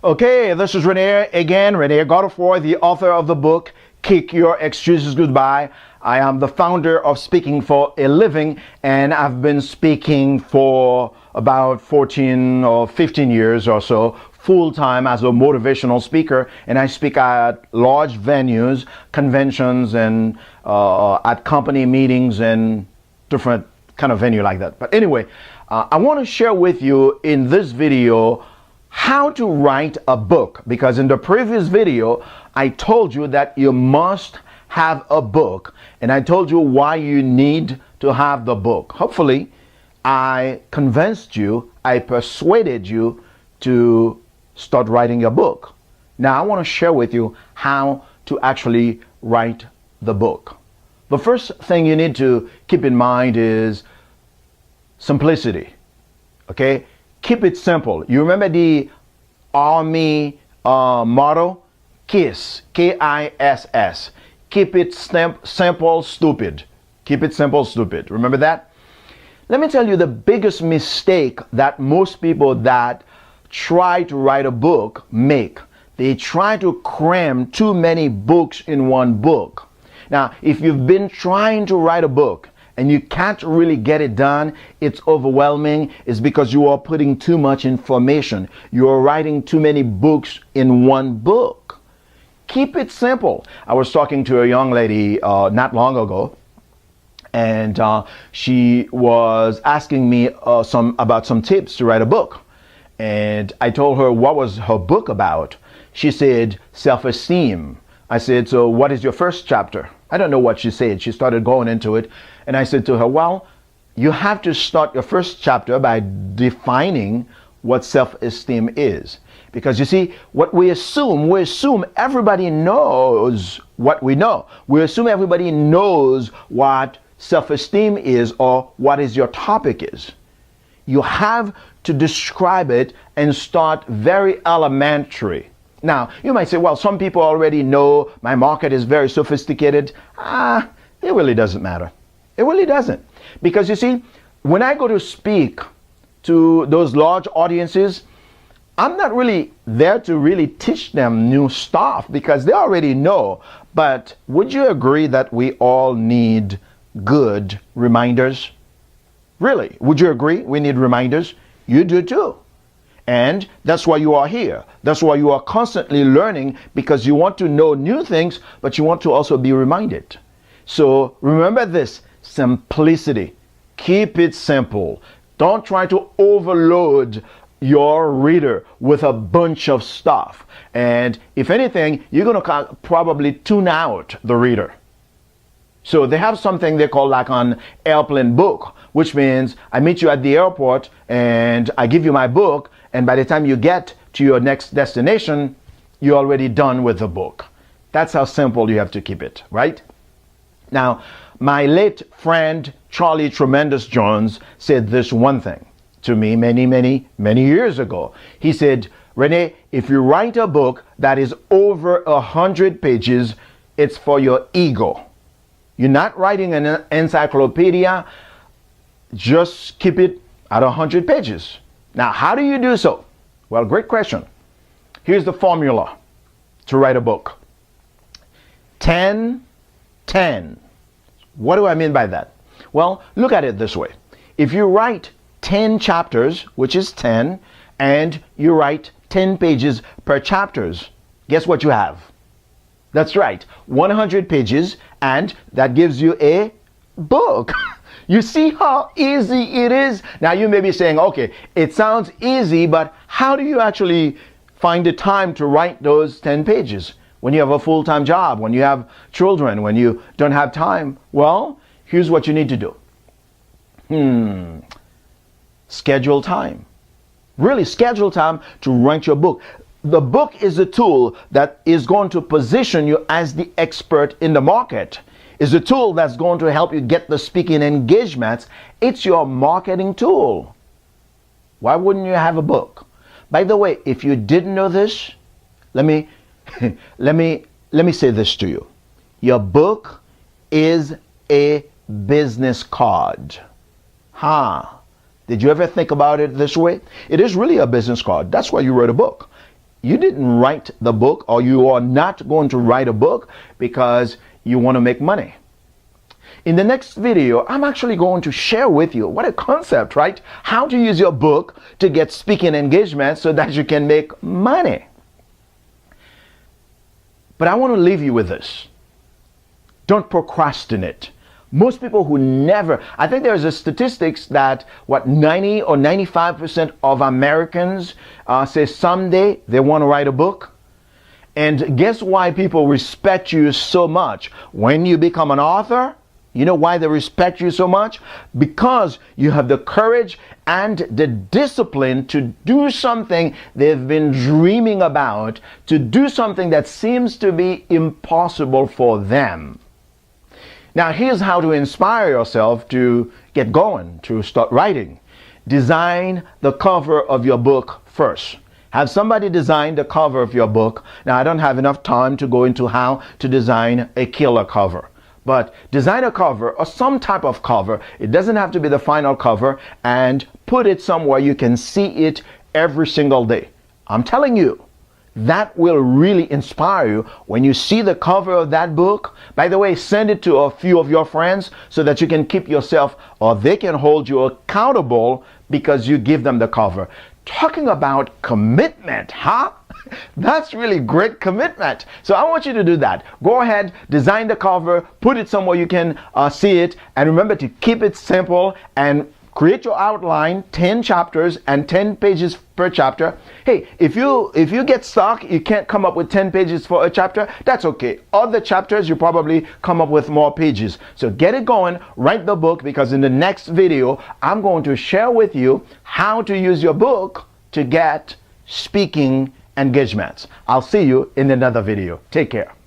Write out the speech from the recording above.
Okay, this is Rene again, Rene Godefroy, the author of the book, Kick Your Excuses Goodbye. I am the founder of Speaking for a Living, and I've been speaking for about 14 or 15 years or so, full-time as a motivational speaker, and I speak at large venues, conventions, and at company meetings and different kind of venue like that. But anyway, I want to share with you in this video how to write a book, because in the previous video I told you that you must have a book, and I told you why you need to have the book. Hopefully I convinced you, I persuaded you to start writing a book. Now I want to share with you how to actually write the book. The first thing you need to keep in mind is simplicity. Okay, keep it simple. You remember the Army motto? KISS, K-I-S-S. Keep it simple, stupid. Keep it simple, stupid. Remember that? Let me tell you the biggest mistake that most people that try to write a book make. They try to cram too many books in one book. Now, if you've been trying to write a book and you can't really get it done, it's overwhelming, it's because you are putting too much information. You are writing too many books in one book. Keep it simple. I was talking to a young lady not long ago, and she was asking me about some tips to write a book. And I told her what was her book about. She said, self-esteem. I said, so what is your first chapter? I don't know what she said. She started going into it. And I said to her, well, you have to start your first chapter by defining what self-esteem is. Because you see, what we assume everybody knows what we know. We assume everybody knows what self-esteem is or what is your topic is. You have to describe it and start very elementary. Now, you might say, well, some people already know my market is very sophisticated. It really doesn't matter. It really doesn't. Because you see, when I go to speak to those large audiences, I'm not really there to really teach them new stuff because they already know. But would you agree that we all need good reminders? Really, would you agree we need reminders? You do too. And that's why you are here. That's why you are constantly learning, because you want to know new things, but you want to also be reminded. So remember this, simplicity. Keep it simple. Don't try to overload your reader with a bunch of stuff. And if anything, you're going to probably tune out the reader. So they have something they call like an airplane book, which means I meet you at the airport and I give you my book, and by the time you get to your next destination, you're already done with the book. That's how simple you have to keep it, right? Now, my late friend Charlie Tremendous Jones said this one thing to me many years ago. He said, Rene, if you write a book that is over 100 pages, it's for your ego. You're not writing an encyclopedia. Just keep it at 100 pages. Now, how do you do so? Well, great question. Here's the formula to write a book. 10, 10. What do I mean by that? Well, look at it this way. If you write 10 chapters, which is 10, and you write 10 pages per chapters, guess what you have? That's right, 100 pages, and that gives you a book. You see how easy it is? Now you may be saying, okay, it sounds easy, but how do you actually find the time to write those 10 pages? When you have a full-time job, when you have children, when you don't have time? Well, here's what you need to do. Schedule time. Really schedule time to write your book. The book is a tool that is going to position you as the expert in the market. Is a tool that's going to help you get the speaking engagements. It's your marketing tool. Why wouldn't you have a book? By the way, if you didn't know this, let me say this to you. Your book is a business card. Did you ever think about it this way? It is really a business card. That's why you wrote a book. you didn't write the book, or you are not going to write a book because you want to make money. In the next video, I'm actually going to share with you what a concept, right? How to use your book to get speaking engagements so that you can make money. But I want to leave you with this. Don't procrastinate. Most people who never, I think there's a statistics that 90 or 95% of Americans say someday they want to write a book. And guess why people respect you so much? When you become an author, you know why they respect you so much? Because you have the courage and the discipline to do something they've been dreaming about, to do something that seems to be impossible for them. Now, here's how to inspire yourself to get going, to start writing. Design the cover of your book first. Have somebody design the cover of your book. Now, I don't have enough time to go into how to design a killer cover. But design a cover or some type of cover. It doesn't have to be the final cover, and put it somewhere you can see it every single day. I'm telling you, that will really inspire you when you see the cover of that book. By the way, send it to a few of your friends so that you can keep yourself, or they can hold you accountable because you give them the cover. Talking about commitment, huh? That's really great commitment. So I want you to do that. Go ahead, design the cover, put it somewhere you can see it, and remember to keep it simple and create your outline, 10 chapters and 10 pages per chapter. Hey, if you get stuck, you can't come up with 10 pages for a chapter, that's okay. Other chapters, you probably come up with more pages. So get it going, write the book, because in the next video, I'm going to share with you how to use your book to get speaking engagements. I'll see you in another video. Take care.